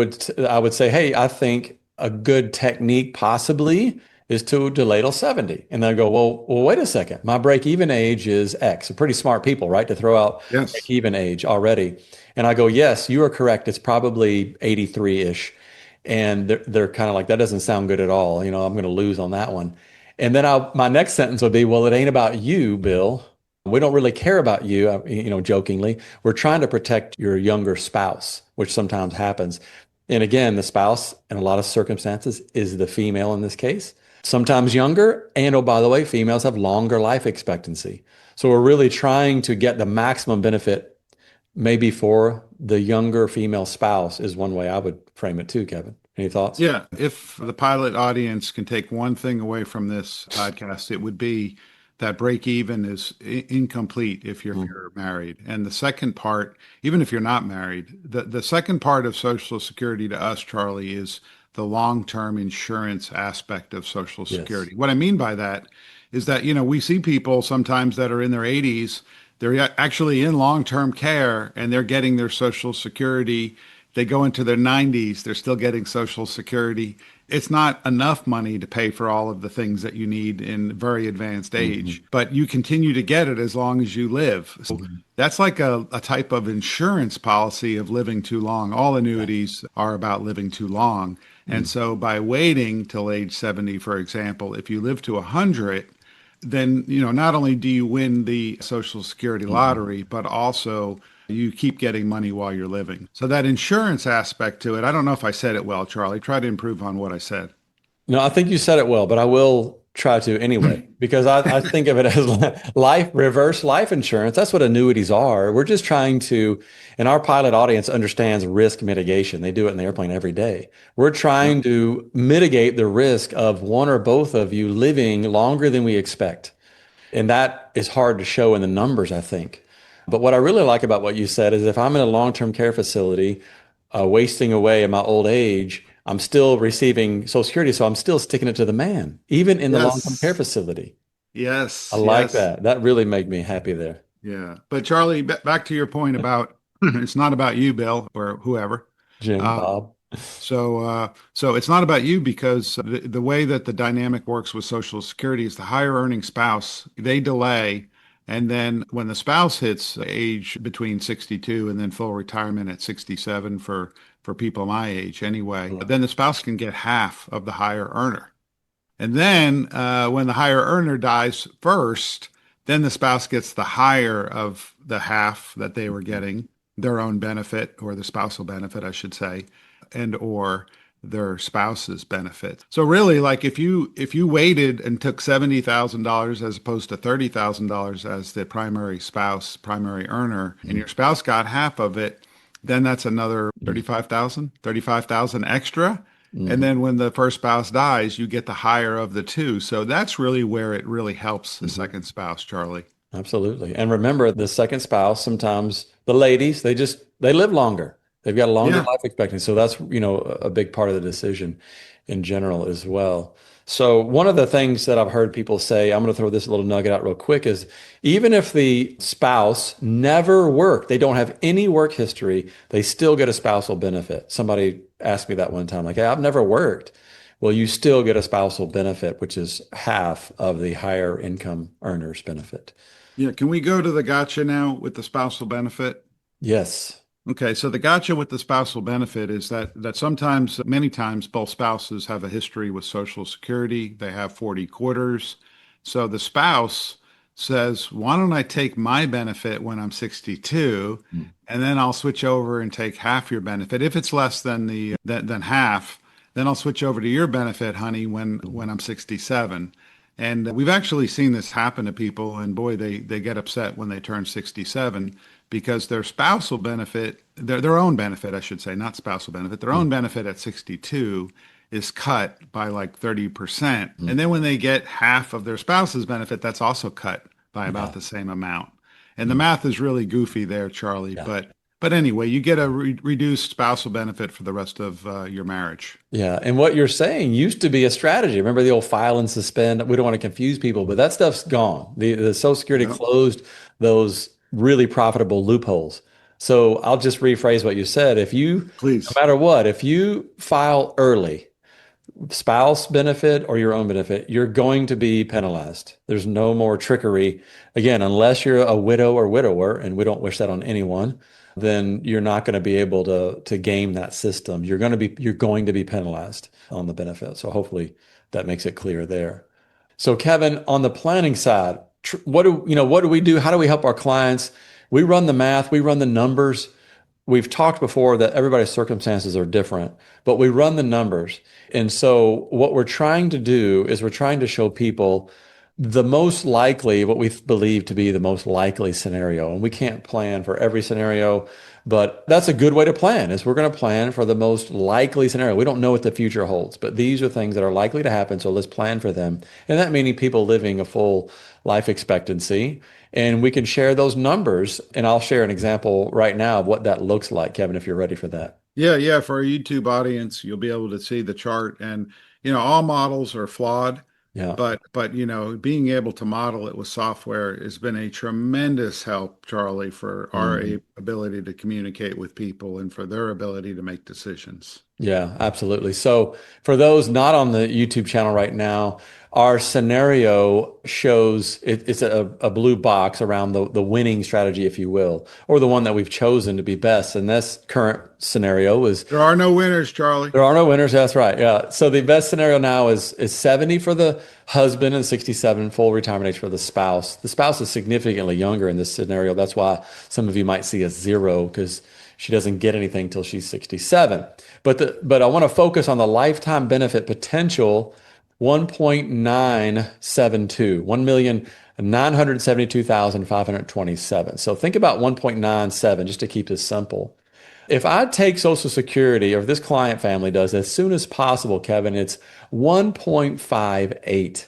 B: would say, hey, I think a good technique possibly is to ladle 70. And they'll go, well, wait a second. My break even age is X. Pretty smart people, right? To throw out break
C: Yes.
B: even age already. And I go, yes, you are correct. It's probably 83-ish. And they're kind of like, that doesn't sound good at all. I'm going to lose on that one. And then my next sentence would be, well, it ain't about you, Bill. We don't really care about you, jokingly. We're trying to protect your younger spouse, which sometimes happens. And again, the spouse in a lot of circumstances is the female in this case, sometimes younger. And oh, by the way, females have longer life expectancy. So we're really trying to get the maximum benefit, maybe for the younger female spouse, is one way I would frame it too, Kevin. Any thoughts?
C: Yeah, if the pilot audience can take one thing away from this podcast, it would be that break even is incomplete if you're married. And the second part, even if you're not married, the second part of Social Security to us, Charlie, is the long-term insurance aspect of Social
B: Yes.
C: Security. What I mean by that is that, we see people sometimes that are in their 80s, they're actually in long-term care and they're getting their Social Security. They go into their 90s, they're still getting Social Security. It's not enough money to pay for all of the things that you need in very advanced age, but you continue to get it as long as you live. So that's like a type of insurance policy of living too long. All annuities are about living too long. And so by waiting till age 70, for example, if you live to 100, then, not only do you win the Social Security lottery, but also you keep getting money while you're living. So that insurance aspect to it, I don't know if I said it well, Charlie. Try to improve on what I said.
B: No, I think you said it well, but I will try to anyway, because I think of it as reverse life insurance. That's what annuities are. We're just trying to, and our pilot audience understands risk mitigation. They do it in the airplane every day. We're trying to mitigate the risk of one or both of you living longer than we expect. And that is hard to show in the numbers, I think. But what I really like about what you said is if I'm in a long-term care facility, wasting away in my old age, I'm still receiving Social Security, so I'm still sticking it to the man, even in the long-term care
C: Yes.
B: facility. I
C: Yes.
B: like
C: Yes.
B: that. That really made me happy there.
C: Yeah. But Charlie, back to your point about it's not about you, Bill, or whoever.
B: Jim,
C: Uh,
B: Bob.
C: so it's not about you because the way that the dynamic works with Social Security is the higher earning spouse, they delay. And then when the spouse hits age between 62 and then full retirement at 67 for people my age anyway, then the spouse can get half of the higher earner. And then when the higher earner dies first, then the spouse gets the higher of the half that they were getting, their own benefit or the spousal benefit, I should say, and or their spouse's benefit. So really, like if you waited and took $70,000 as opposed to $30,000 as the primary spouse, primary earner, and your spouse got half of it, then that's another 35,000 extra. And then when the first spouse dies, you get the higher of the two. So that's really where it really helps the second spouse, Charlie.
B: Absolutely. And remember, the second spouse, sometimes the ladies, they live longer. They've got a longer
C: Yeah,
B: life expectancy. So that's, a big part of the decision in general as well. So one of the things that I've heard people say, I'm going to throw this little nugget out real quick, is even if the spouse never worked, they don't have any work history, they still get a spousal benefit. Somebody asked me that one time, like, hey, I've never worked. Well, you still get a spousal benefit, which is half of the higher income earners benefit.
C: yeah. Can we go to the gotcha now with the spousal benefit?
B: Yes.
C: Okay, so the gotcha with the spousal benefit is that sometimes, many times, both spouses have a history with Social Security. They have 40 quarters. So the spouse says, "Why don't I take my benefit when I'm 62, and then I'll switch over and take half your benefit. If it's less than the than half, then I'll switch over to your benefit, honey, when I'm 67." And we've actually seen this happen to people, and boy, they get upset when they turn 67 because their spousal benefit, their own benefit, I should say, not spousal benefit, their own benefit at 62 is cut by like 30%. And then when they get half of their spouse's benefit, that's also cut by about the same amount. And the math is really goofy there, Charlie.
B: Yeah.
C: But anyway, you get a reduced spousal benefit for the rest of your marriage.
B: Yeah. And what you're saying used to be a strategy. Remember the old file and suspend? We don't want to confuse people, but that stuff's gone. The Social Security
C: Yep.
B: closed those really profitable loopholes. So I'll just rephrase what you said. No
C: Please.
B: matter what, if you file early, spouse benefit or your own benefit, you're going to be penalized. There's no more trickery. Again, unless you're a widow or widower, and we don't wish that on anyone, then you're not going to be able to game that system. You're going to be penalized on the benefit. So hopefully that makes it clear there. So Kevin, on the planning side, what do we do? How do we help our clients? We run the math, we run the numbers. we've talked before that everybody's circumstances are different, but we run the numbers. And so what we're trying to do is we're trying to show people the most likely, what we believe to be the most likely scenario. And we can't plan for every scenario, but that's a good way to plan is we're going to plan for the most likely scenario. We don't know what the future holds, but these are things that are likely to happen. So let's plan for them. And that meaning people living a full life expectancy. And we can share those numbers. And I'll share an example right now of what that looks like, Kevin, if you're ready for that.
C: Yeah, yeah. For our YouTube audience, you'll be able to see the chart, and all models are flawed,
B: Yeah.
C: but being able to model it with software has been a tremendous help, Charlie, for our
B: Mhm.
C: ability to communicate with people and for their ability to make decisions.
B: Yeah, absolutely. So for those not on the YouTube channel right now, our scenario shows it's a blue box around the winning strategy, if you will, or the one that we've chosen to be best. And this current scenario is
C: There are no winners, Charlie.
B: there are no winners. That's right. Yeah. So the best scenario now is 70 for the husband and 67 full retirement age for the spouse. The spouse is significantly younger in this scenario. That's why some of you might see a zero because she doesn't get anything till she's 67. But I want to focus on the lifetime benefit potential 1.972, 1,972,527. So think about 1.97 just to keep this simple. If I take Social Security, or if this client family does, as soon as possible, Kevin, it's 1.58.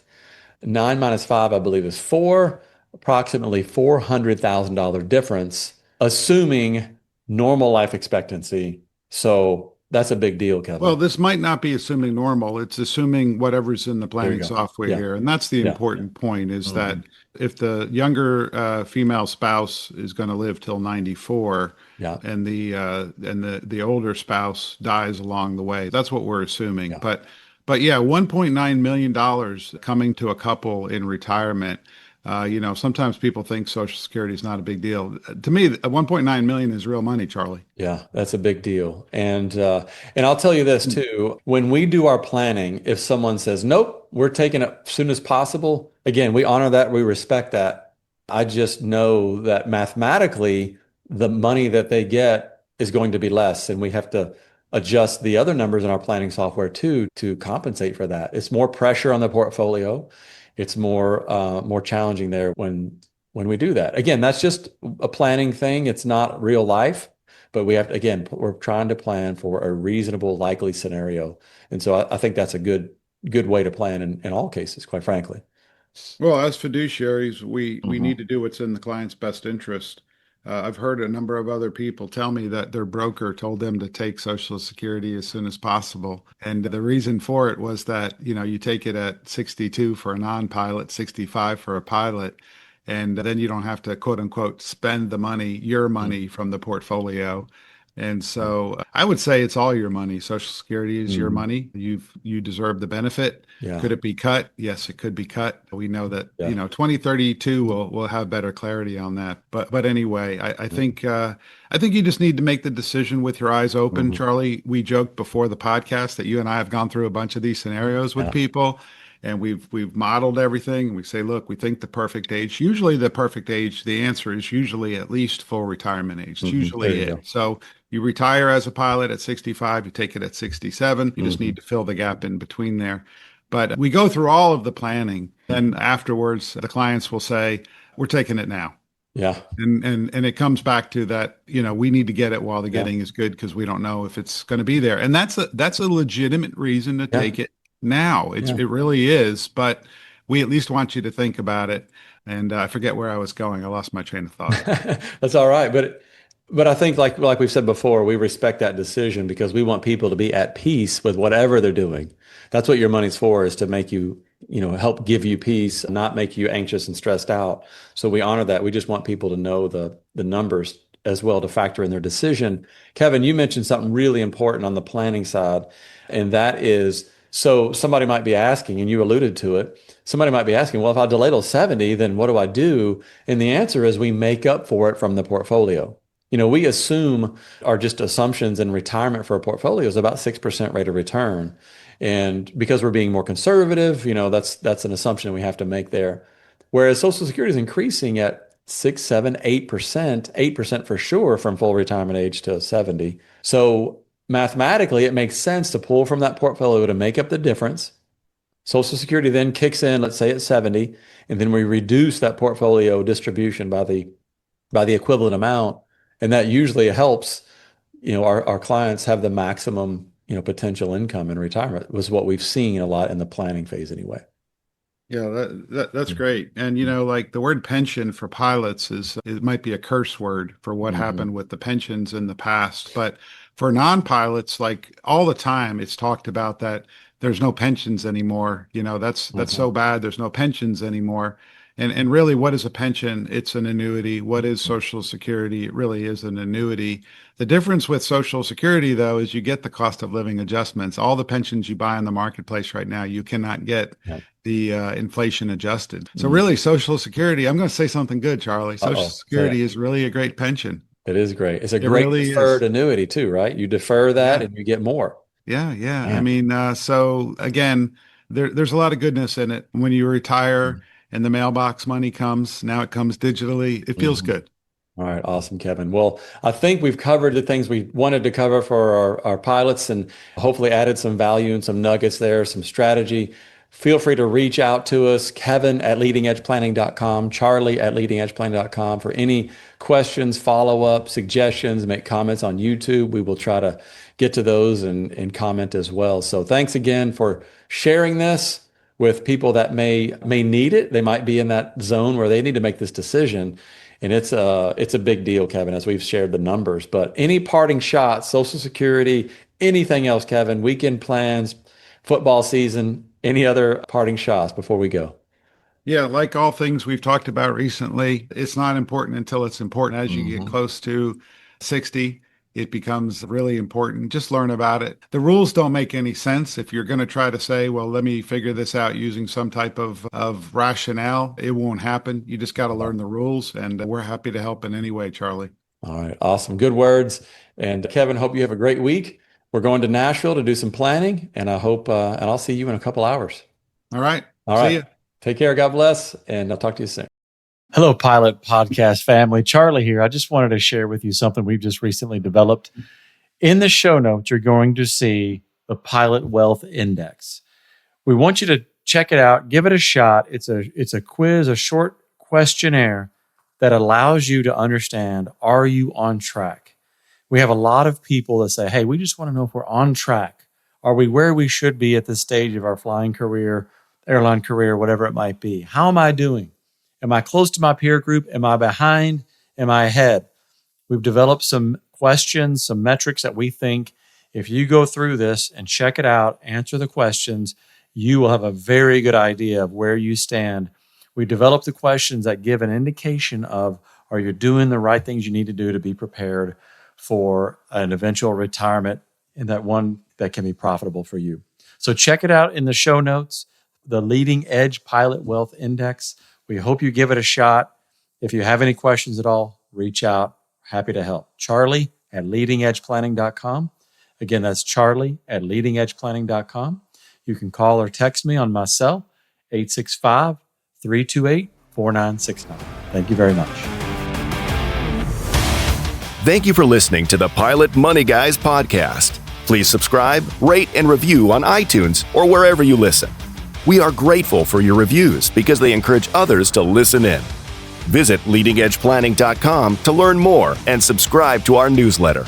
B: 9 minus 5, I believe, is 4, approximately $400,000 difference, assuming normal life expectancy. So that's a big deal,
C: Well,
B: Kevin.
C: this might not be assuming normal. It's assuming whatever's in the
B: There you
C: planning
B: go.
C: software
B: Yeah.
C: here. And that's the
B: Yeah.
C: important point is that
B: Mhm.
C: if the younger female spouse is going to live till 94
B: Yeah.
C: and the older spouse dies along the way, that's what we're assuming.
B: Yeah.
C: But yeah, $1.9 million coming to a couple in retirement. Sometimes people think Social Security is not a big deal. To me, 1.9 million is real money, Charlie.
B: Yeah, that's a big deal. And I'll tell you this too, when we do our planning, if someone says, "Nope, we're taking it as soon as possible," again, we honor that, we respect that. I just know that mathematically, the money that they get is going to be less, and we have to adjust the other numbers in our planning software too to compensate for that. It's more pressure on the portfolio. It's more challenging there when we do that. Again, that's just a planning thing. It's not real life. But we have to, again, we're trying to plan for a reasonable, likely scenario. And so I think that's a good way to plan in all cases, quite frankly.
C: Well, as fiduciaries, we
B: Mhm.
C: need to do what's in the client's best interest. I've heard a number of other people tell me that their broker told them to take Social Security as soon as possible. And the reason for it was that, you take it at 62 for a non-pilot, 65 for a pilot, and then you don't have to quote unquote spend the money, your
B: Mhm.
C: money from the portfolio. And so I would say it's all your money. Social Security is your
B: Mhm.
C: money. You deserve the benefit.
B: Yeah.
C: Could it be cut? Yes, it could be cut. We know that,
B: Yeah.
C: 2032 will have better clarity on that. But anyway, I
B: Yeah.
C: think I think you just need to make the decision with your eyes open,
B: Mhm.
C: Charlie. We joked before the podcast that you and I have gone through a bunch of these scenarios with
B: Yeah.
C: people, and we've modeled everything. We say, look, we think the perfect age. Usually, the perfect age, the answer is usually at least full retirement age. It's
B: Mhm. There
C: usually
B: you
C: it.
B: go.
C: So you retire as a pilot at 65, you take it at 67. You just need
B: Mhm.
C: to fill the gap in between there. But we go through all of the planning. Then afterwards, the clients will say, we're taking it now.
B: Yeah.
C: And it comes back to that, we need to get it while the
B: Yeah.
C: getting is good because we don't know if it's going to be there. And that's a legitimate reason to
B: Yeah.
C: take it now.
B: Yeah.
C: It really is, but we at least want you to think about it. And I forget where I was going. I lost my train of thought.
B: That's all right. But I think like we've said before, we respect that decision because we want people to be at peace with whatever they're doing. That's what your money's for, is to make you, help give you peace, not make you anxious and stressed out. So we honor that. We just want people to know the numbers as well to factor in their decision. Kevin, you mentioned something really important on the planning side, and that is, so somebody might be asking, and you alluded to it, somebody might be asking, well, if I delay till 70, then what do I do? And the answer is we make up for it from the portfolio. We assume our just assumptions in retirement for a portfolio is about 6% rate of return. And because we're being more conservative, that's an assumption we have to make there. Whereas Social Security is increasing at 6, 7, 8%, 8% for sure from full retirement age to 70. So mathematically, it makes sense to pull from that portfolio to make up the difference. Social Security then kicks in, let's say at 70, and then we reduce that portfolio distribution by the equivalent amount. And that usually helps, our clients have the maximum, potential income in retirement, was what we've seen a lot in the planning phase anyway.
C: Yeah, that's great. And like the word pension for pilots it might be a curse word for what happened with the pensions in the past. But for non-pilots, like all the time, it's talked about that there's no pensions anymore. That's so bad. There's no pensions anymore. And really, what is a pension? It's an annuity. What is Social Security? It really is an annuity. The difference with Social Security, though, is you get the cost of living adjustments. All the pensions you buy in the marketplace right now, you cannot get the inflation adjusted. So really, Social Security, I'm going to say something good, Charlie. Social Security is really a great pension.
B: It is great. It's a great really deferred annuity too, right? You defer that and you get more.
C: Yeah. I mean, so again, there's a lot of goodness in it. When you retire and the mailbox money comes, now it comes digitally. It feels good.
B: All right. Awesome, Kevin. Well, I think we've covered the things we wanted to cover for our pilots and hopefully added some value and some nuggets there, some strategy. Feel free to reach out to us, Kevin@leadingedgeplanning.com, Charlie@leadingedgeplanning.com for any questions, follow-up, suggestions, make comments on YouTube. We will try to get to those and comment as well. So thanks again for sharing this with people that may need it. They might be in that zone where they need to make this decision. And it's a big deal, Kevin, as we've shared the numbers. But any parting shots, Social Security, anything else, Kevin, weekend plans, football season, any other parting shots before we go?
C: Yeah, like all things we've talked about recently, it's not important until it's important. As you get close to 60, it becomes really important. Just learn about it. The rules don't make any sense. If you're going to try to say, well, let me figure this out using some type of rationale, it won't happen. You just got to learn the rules. And we're happy to help in any way, Charlie.
B: All right. Awesome. Good words. And Kevin, hope you have a great week. We're going to Nashville to do some planning, and I hope, and I'll see you in a couple hours.
C: All right.
B: See
C: you.
B: Take care. God bless. And I'll talk to you soon.
D: Hello, Pilot Podcast family. Charlie here. I just wanted to share with you something we've just recently developed. In the show notes, you're going to see the Pilot Wealth Index. We want you to check it out. Give it a shot. It's a quiz, a short questionnaire that allows you to understand, are you on track? We have a lot of people that say, hey, we just want to know if we're on track. Are we where we should be at this stage of our flying career, airline career, whatever it might be? How am I doing? Am I close to my peer group? Am I behind? Am I ahead? We've developed some questions, some metrics that we think if you go through this and check it out, answer the questions, you will have a very good idea of where you stand. We developed the questions that give an indication of, are you doing the right things you need to do to be prepared for an eventual retirement, and that one that can be profitable for you. So check it out in the show notes, the Leading Edge Pilot Wealth Index. We hope you give it a shot. If you have any questions at all, reach out. Happy to help. Charlie@leadingedgeplanning.com. Again, that's Charlie@leadingedgeplanning.com. You can call or text me on my cell, 865-328-4969. Thank you very much.
A: Thank you for listening to the Pilot Money Guys podcast. Please subscribe, rate, and review on iTunes or wherever you listen. We are grateful for your reviews because they encourage others to listen in. Visit leadingedgeplanning.com to learn more and subscribe to our newsletter.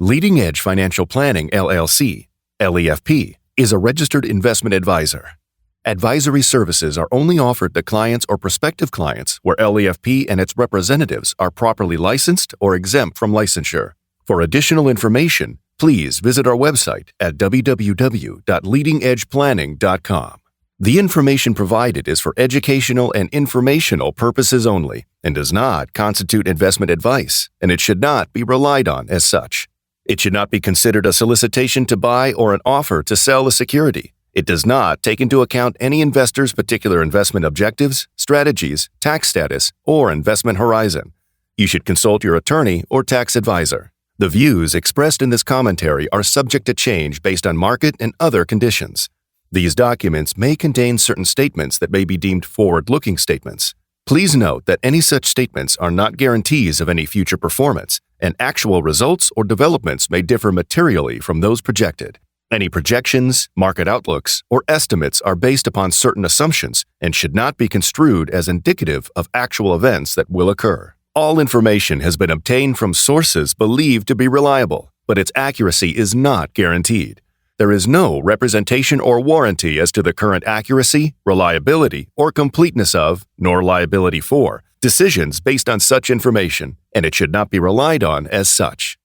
A: Leading Edge Financial Planning, LLC, LEFP, is a registered investment advisor. Advisory services are only offered to clients or prospective clients where LEFP and its representatives are properly licensed or exempt from licensure. For additional information, please visit our website at www.leadingedgeplanning.com. The information provided is for educational and informational purposes only and does not constitute investment advice, and it should not be relied on as such. It should not be considered a solicitation to buy or an offer to sell a security. It does not take into account any investor's particular investment objectives, strategies, tax status, or investment horizon. You should consult your attorney or tax advisor. The views expressed in this commentary are subject to change based on market and other conditions. These documents may contain certain statements that may be deemed forward-looking statements. Please note that any such statements are not guarantees of any future performance, and actual results or developments may differ materially from those projected. Any projections, market outlooks, or estimates are based upon certain assumptions and should not be construed as indicative of actual events that will occur. All information has been obtained from sources believed to be reliable, but its accuracy is not guaranteed. There is no representation or warranty as to the current accuracy, reliability, or completeness of, nor liability for, decisions based on such information, and it should not be relied on as such.